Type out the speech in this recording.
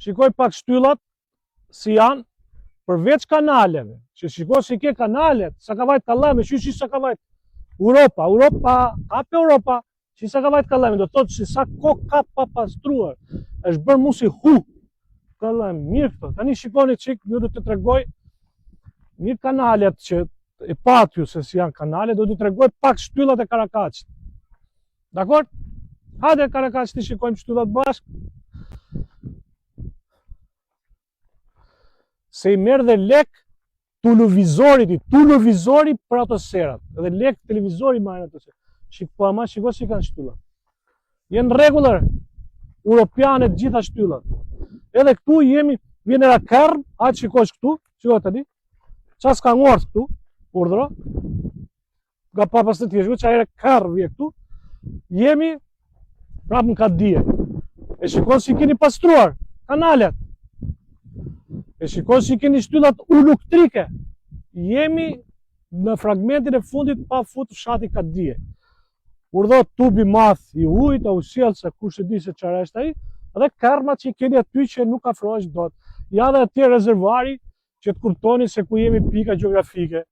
shikoj pak shtyllat si janë, përveç kanaleve, që shikoj si ke kanalet, Sakavajt Kallami, që sa ka vajt Europa, kape Europa, që sa ka vajt Kallami, do të thotë që sa kokë ka pa pastruar, është bërë mu si hu, Kallami, mirë këto, tani shikoni qik, ju do të tregoj, mirë kanalet që e pat ju se si janë kanalet, do të tregoj pak shtyllat e Karakaqit. Dakor? Hajde Karakaqit i shikojmë shtyllat bashkë. Se i merë dhe lek televizori për ato serat, edhe lek televizori marrë ato serat. Po ama shiko si kanë shtyllat. Jenë regullër, europiane gjitha shtyllat. Edhe këtu jemi, vjen era kërm, hajtë shikosh këtu, shiko të di, qas ka ngorth këtu, urdhro, nga papas të tjeshku, qa ere kërm vje këtu, jemi prapë në Kadije. E shiko si keni pastruar, kanalet. E shikoj si keni shtyllat uluktrike. Jemi në fragmentin e fundit pa fut fshati Kadije. Urdhro tubi math i ujit, au sjell se kush e di se çfarë është ai, dhe karmat që keni aty që nuk afrohesh dot. Ja dhe atje rezervuari që të kuptoni se ku jemi pika gjeografike.